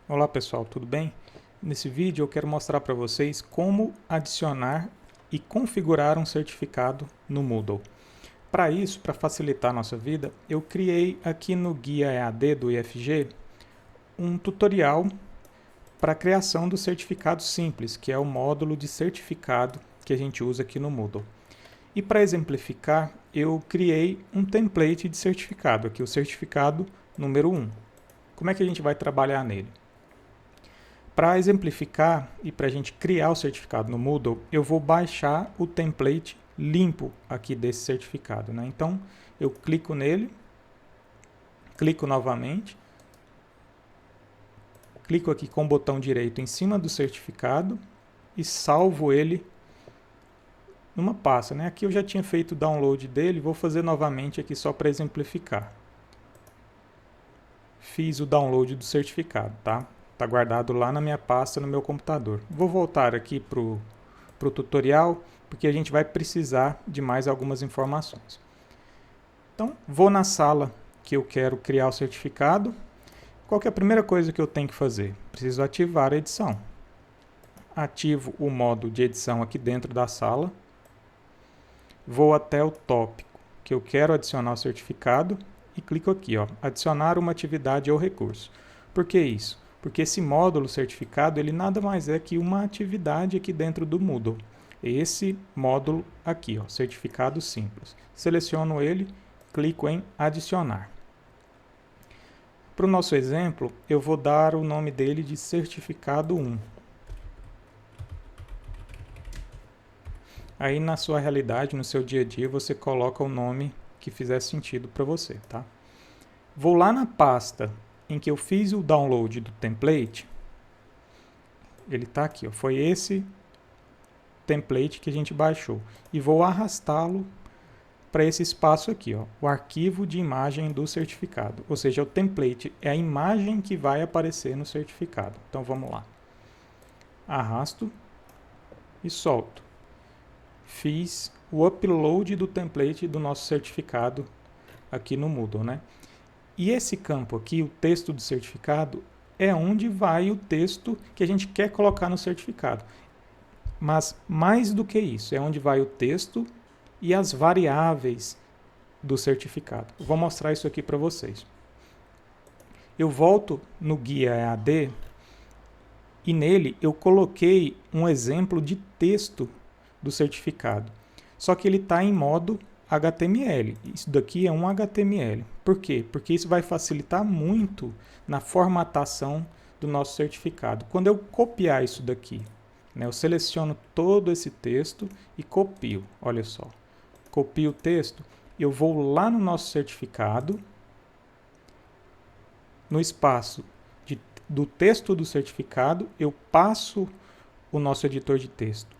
Olá pessoal, tudo bem? Nesse vídeo eu quero mostrar para vocês como adicionar e configurar um certificado no Moodle. Para isso, para facilitar a nossa vida, eu criei aqui no Guia EAD do IFG um tutorial para a criação do certificado simples, que é o módulo de certificado que a gente usa aqui no Moodle. E para exemplificar, eu criei um template de certificado, aqui o certificado número 1. Como é que a gente vai trabalhar nele? Para exemplificar e para a gente criar o certificado no Moodle, eu vou baixar o template limpo aqui desse certificado, né? Então, eu clico nele, clico novamente, clico aqui com o botão direito em cima do certificado e salvo ele numa pasta, né? Aqui eu já tinha feito o download dele, vou fazer novamente aqui só para exemplificar. Fiz o download do certificado, tá? Está guardado lá na minha pasta no meu computador. Vou voltar aqui para o tutorial, porque a gente vai precisar de mais algumas informações. Então, vou na sala que eu quero criar o certificado. Qual que é a primeira coisa que eu tenho que fazer? Preciso ativar a edição. Ativo o modo de edição aqui dentro da sala. Vou até o tópico que eu quero adicionar o certificado e clico aqui, ó, adicionar uma atividade ou recurso. Por que isso? Porque esse módulo certificado, ele nada mais é que uma atividade aqui dentro do Moodle. Esse módulo aqui, ó, certificado simples. Seleciono ele, clico em adicionar. Para o nosso exemplo, eu vou dar o nome dele de certificado 1. Aí na sua realidade, no seu dia a dia, você coloca o nome que fizer sentido para você, tá? Vou lá na pasta em que eu fiz o download do template, ele está aqui, ó, foi esse template que a gente baixou, e vou arrastá-lo para esse espaço aqui, ó, o arquivo de imagem do certificado, ou seja, o template é a imagem que vai aparecer no certificado. Então vamos lá, arrasto e solto. Fiz o upload do template do nosso certificado aqui no Moodle, né? E esse campo aqui, o texto do certificado, é onde vai o texto que a gente quer colocar no certificado. Mas mais do que isso, é onde vai o texto e as variáveis do certificado. Eu vou mostrar isso aqui para vocês. Eu volto no Guia EAD e nele eu coloquei um exemplo de texto do certificado. Só que ele está em modo HTML. Isso daqui é um HTML. Por quê? Porque isso vai facilitar muito na formatação do nosso certificado. Quando eu copiar isso daqui, né, eu seleciono todo esse texto e copio. Olha só. Copio o texto, eu vou lá no nosso certificado, no espaço do texto do certificado, eu passo o nosso editor de texto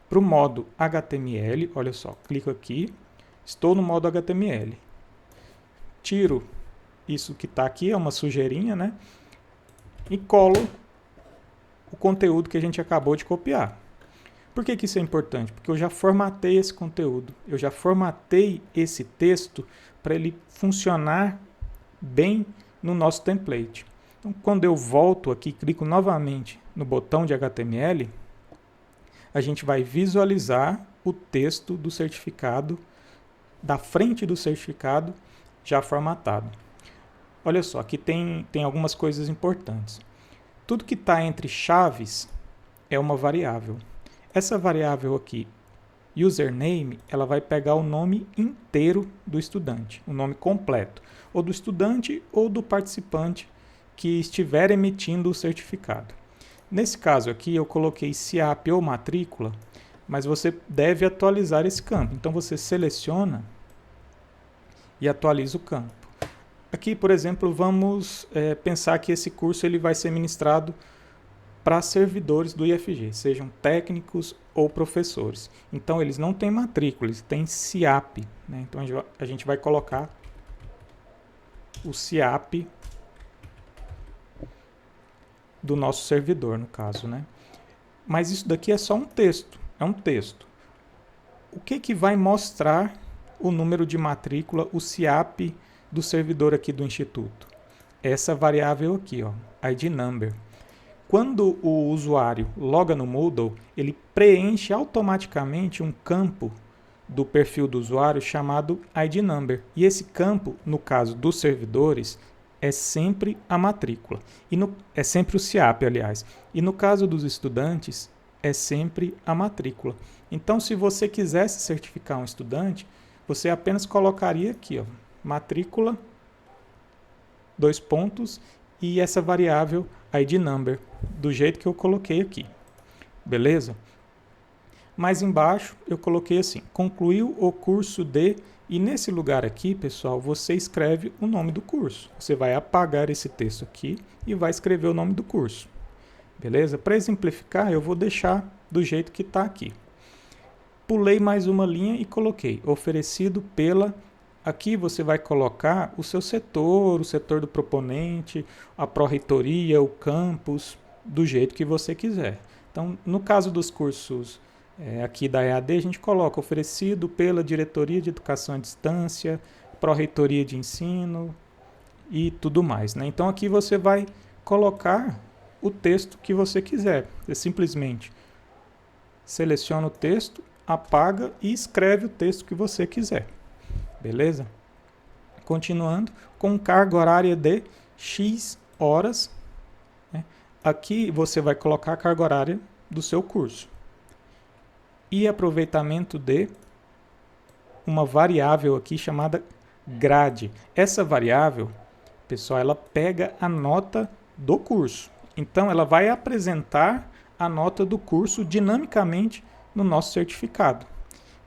para o modo HTML. Olha só, clico aqui. Estou no modo HTML. Tiro isso que está aqui, é uma sujeirinha, né? E colo o conteúdo que a gente acabou de copiar. Por que isso é importante? Porque eu já formatei esse conteúdo, eu já formatei esse texto para ele funcionar bem no nosso template. Então, quando eu volto aqui, clico novamente no botão de HTML, a gente vai visualizar o texto do certificado da frente do certificado já formatado. Olha só, aqui tem algumas coisas importantes. Tudo que está entre chaves é uma variável. Essa variável aqui, username, ela vai pegar o nome inteiro do estudante, o nome completo, ou do estudante ou do participante que estiver emitindo o certificado. Nesse caso aqui eu coloquei CIAP ou matrícula, mas você deve atualizar esse campo. Então você seleciona e atualiza o campo. Aqui, por exemplo, vamos pensar que esse curso ele vai ser ministrado para servidores do IFG, sejam técnicos ou professores. Então eles não têm matrícula, eles têm CIAP, né? Então a gente vai colocar o CIAP do nosso servidor, no caso, né? Mas isso daqui é só um texto, é um texto. O que vai mostrar o número de matrícula, o CIAP do servidor aqui do Instituto? Essa variável aqui, ó, ID number. Quando o usuário loga no Moodle, ele preenche automaticamente um campo do perfil do usuário chamado ID Number. E esse campo, no caso dos servidores, é sempre a matrícula. É sempre o CIAP, aliás. E no caso dos estudantes, é sempre a matrícula. Então, se você quisesse certificar um estudante, você apenas colocaria aqui, ó, matrícula, 2 pontos, e essa variável ID Number, do jeito que eu coloquei aqui. Beleza? Mais embaixo eu coloquei assim, concluiu o curso de... E nesse lugar aqui, pessoal, você escreve o nome do curso. Você vai apagar esse texto aqui e vai escrever o nome do curso. Beleza? Para exemplificar, eu vou deixar do jeito que está aqui. Pulei mais uma linha e coloquei oferecido pela... Aqui você vai colocar o seu setor, o setor do proponente, a pró-reitoria, o campus, do jeito que você quiser. Então, no caso dos cursos aqui da EAD, a gente coloca oferecido pela Diretoria de Educação à Distância, Pró-Reitoria de Ensino e tudo mais, né? Então, aqui você vai colocar o texto que você quiser. Você simplesmente seleciona o texto, apaga e escreve o texto que você quiser. Beleza? Continuando, com carga horária de X horas. Né? Aqui você vai colocar a carga horária do seu curso. E aproveitamento de uma variável aqui chamada grade. Essa variável, pessoal, ela pega a nota do curso. Então, ela vai apresentar a nota do curso dinamicamente no nosso certificado.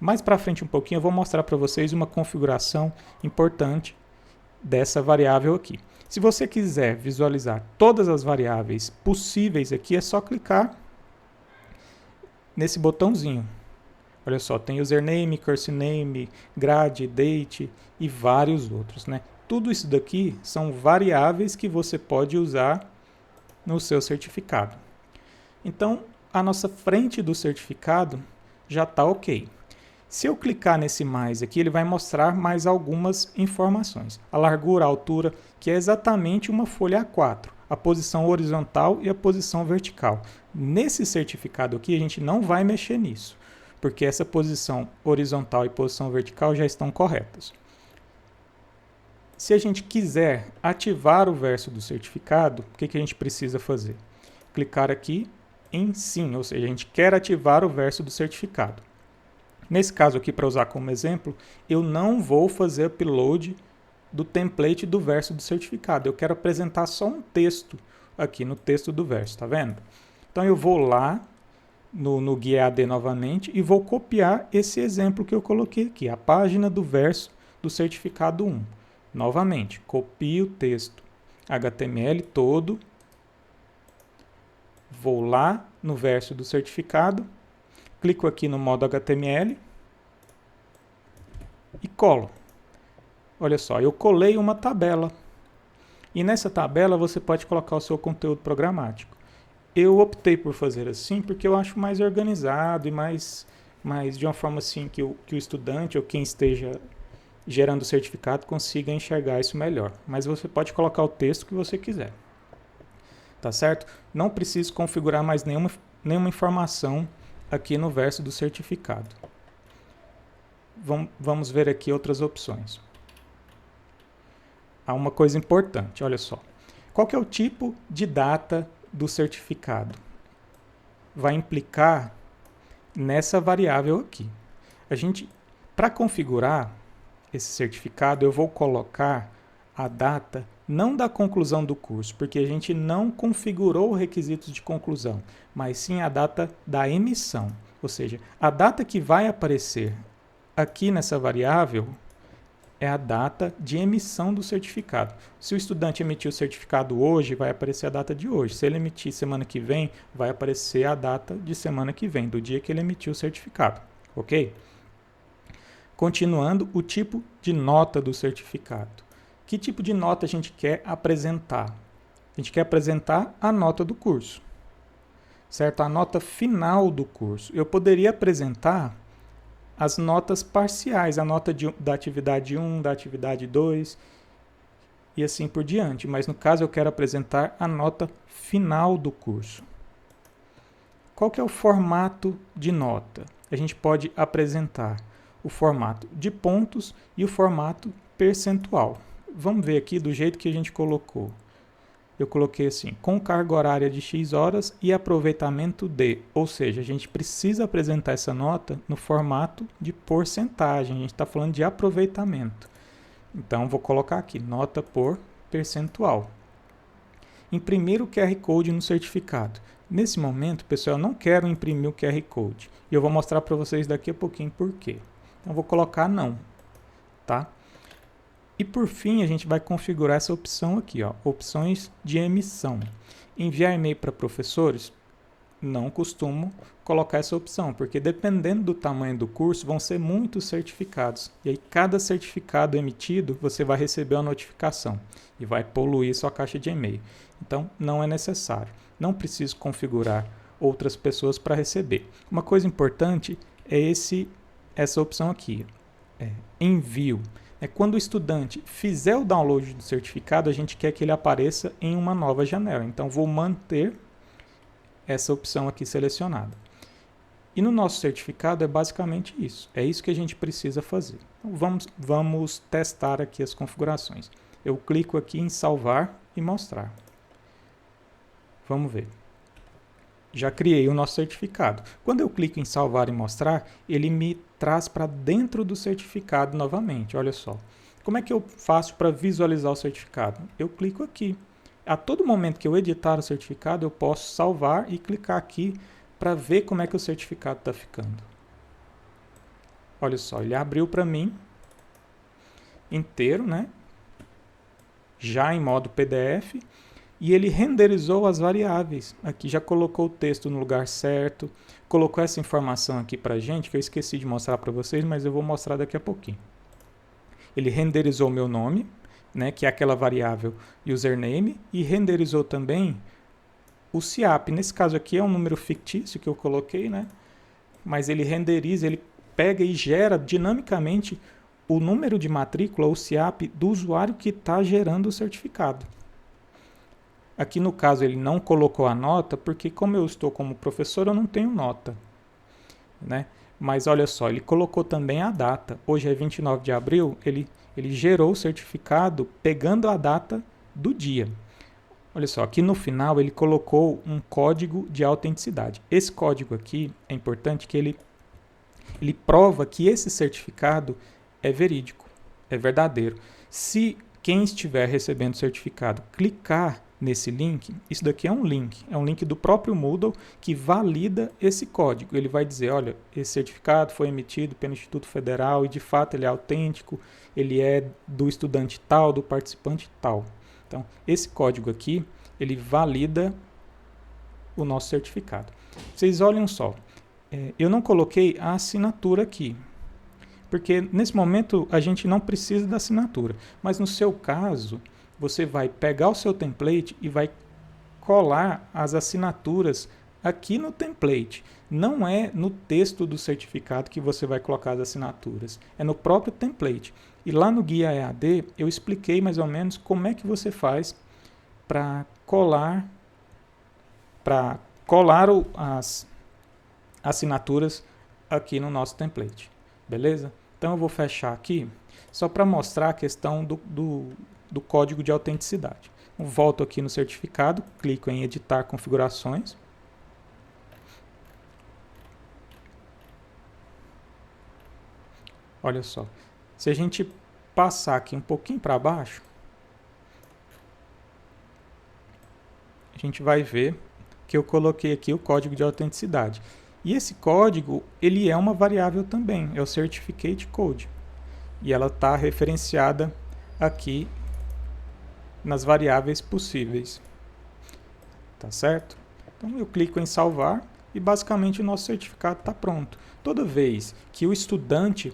Mais para frente um pouquinho eu vou mostrar para vocês uma configuração importante dessa variável aqui. Se você quiser visualizar todas as variáveis possíveis aqui, é só clicar nesse botãozinho. Olha só, tem username, course name, grade, date e vários outros, né? Tudo isso daqui são variáveis que você pode usar no seu certificado. Então, a nossa frente do certificado já está ok. Se eu clicar nesse mais aqui, ele vai mostrar mais algumas informações. A largura, a altura, que é exatamente uma folha A4. A posição horizontal e a posição vertical. Nesse certificado aqui, a gente não vai mexer nisso, porque essa posição horizontal e posição vertical já estão corretas. Se a gente quiser ativar o verso do certificado, o que a gente precisa fazer? Clicar aqui em sim, ou seja, a gente quer ativar o verso do certificado. Nesse caso aqui, para usar como exemplo, eu não vou fazer upload do template do verso do certificado. Eu quero apresentar só um texto aqui no texto do verso, tá vendo? Então eu vou lá no Guia EAD novamente e vou copiar esse exemplo que eu coloquei aqui, a página do verso do certificado 1. Novamente, copio o texto HTML todo, vou lá no verso do certificado, clico aqui no modo HTML e colo. Olha só, eu colei uma tabela. E nessa tabela você pode colocar o seu conteúdo programático. Eu optei por fazer assim porque eu acho mais organizado e mais de uma forma assim que o estudante ou quem esteja gerando o certificado consiga enxergar isso melhor. Mas você pode colocar o texto que você quiser. Tá certo? Não preciso configurar mais nenhuma informação aqui no verso do certificado. Vamos ver aqui outras opções. Há uma coisa importante, olha só. Qual que é o tipo de data do certificado? Vai implicar nessa variável aqui. Para configurar esse certificado, eu vou colocar a data não da conclusão do curso, porque a gente não configurou requisitos de conclusão, mas sim a data da emissão. Ou seja, a data que vai aparecer aqui nessa variável é a data de emissão do certificado. Se o estudante emitiu o certificado hoje, vai aparecer a data de hoje. Se ele emitir semana que vem, vai aparecer a data de semana que vem, do dia que ele emitiu o certificado. Ok? Continuando, o tipo de nota do certificado. Que tipo de nota a gente quer apresentar? A gente quer apresentar a nota do curso, certo? A nota final do curso. Eu poderia apresentar as notas parciais, a nota da atividade 1, da atividade 2. e assim por diante. Mas no caso eu quero apresentar a nota final do curso. Qual que é o formato de nota? A gente pode apresentar o formato de pontos e o formato percentual. Vamos ver aqui do jeito que a gente colocou. Eu coloquei assim, com carga horária de X horas e aproveitamento de, ou seja, a gente precisa apresentar essa nota no formato de porcentagem, a gente está falando de aproveitamento. Então, vou colocar aqui, nota por percentual. Imprimir o QR Code no certificado. Nesse momento, pessoal, eu não quero imprimir o QR Code. E eu vou mostrar para vocês daqui a pouquinho por quê. Então, eu vou colocar não, tá? E por fim, a gente vai configurar essa opção aqui, ó, opções de emissão. Enviar e-mail para professores? Não costumo colocar essa opção, porque dependendo do tamanho do curso, vão ser muitos certificados. E aí, cada certificado emitido, você vai receber uma notificação e vai poluir sua caixa de e-mail. Então, não é necessário. Não preciso configurar outras pessoas para receber. Uma coisa importante é essa opção aqui, envio. Quando o estudante fizer o download do certificado, a gente quer que ele apareça em uma nova janela. Então, vou manter essa opção aqui selecionada. E no nosso certificado é basicamente isso. É isso que a gente precisa fazer. Então, vamos testar aqui as configurações. Eu clico aqui em salvar e mostrar. Vamos ver. Já criei o nosso certificado. Quando eu clico em salvar e mostrar, ele me traz para dentro do certificado novamente. Olha só. Como é que eu faço para visualizar o certificado? Eu clico aqui. A todo momento que eu editar o certificado, eu posso salvar e clicar aqui para ver como é que o certificado está ficando. Olha só, ele abriu para mim inteiro, né? Já em modo PDF. E ele renderizou as variáveis. Aqui já colocou o texto no lugar certo, colocou essa informação aqui para a gente, que eu esqueci de mostrar para vocês, mas eu vou mostrar daqui a pouquinho. Ele renderizou o meu nome, né, que é aquela variável username, e renderizou também o CIAP. Nesse caso aqui é um número fictício que eu coloquei, né, mas ele renderiza, ele pega e gera dinamicamente o número de matrícula, ou CIAP, do usuário que está gerando o certificado. Aqui no caso ele não colocou a nota, porque como eu estou como professor, eu não tenho nota, né? Mas olha só, ele colocou também a data. Hoje é 29 de abril, ele gerou o certificado pegando a data do dia. Olha só, aqui no final ele colocou um código de autenticidade. Esse código aqui é importante que ele prova que esse certificado é verídico, é verdadeiro. Se quem estiver recebendo o certificado clicar nesse link, isso daqui é um link do próprio Moodle que valida esse código. Ele vai dizer, olha, esse certificado foi emitido pelo Instituto Federal e de fato ele é autêntico, ele é do estudante tal, do participante tal. Então, esse código aqui, ele valida o nosso certificado. Vocês olhem só, eu não coloquei a assinatura aqui, porque nesse momento a gente não precisa da assinatura, mas no seu caso, você vai pegar o seu template e vai colar as assinaturas aqui no template. Não é no texto do certificado que você vai colocar as assinaturas, é no próprio template. E lá no Guia EAD eu expliquei mais ou menos como é que você faz para colar as assinaturas aqui no nosso template. Beleza? Então eu vou fechar aqui só para mostrar a questão do código de autenticidade. Eu volto aqui no certificado, clico em editar configurações. Olha só, se a gente passar aqui um pouquinho para baixo, a gente vai ver que eu coloquei aqui o código de autenticidade. E esse código, ele é uma variável também, é o Certificate Code. E ela está referenciada aqui nas variáveis possíveis. Tá certo? Então eu clico em salvar e basicamente o nosso certificado está pronto. Toda vez que o estudante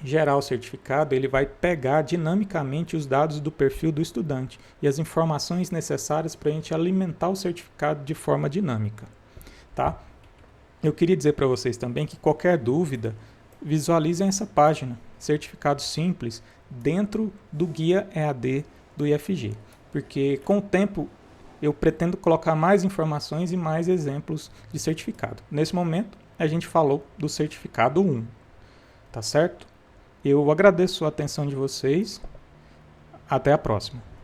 gerar o certificado, ele vai pegar dinamicamente os dados do perfil do estudante e as informações necessárias para a gente alimentar o certificado de forma dinâmica. Tá? Eu queria dizer para vocês também que qualquer dúvida, visualizem essa página, Certificado Simples, dentro do Guia EAD do IFG, porque com o tempo eu pretendo colocar mais informações e mais exemplos de certificado. Nesse momento, a gente falou do certificado 1, tá certo? Eu agradeço a atenção de vocês. Até a próxima.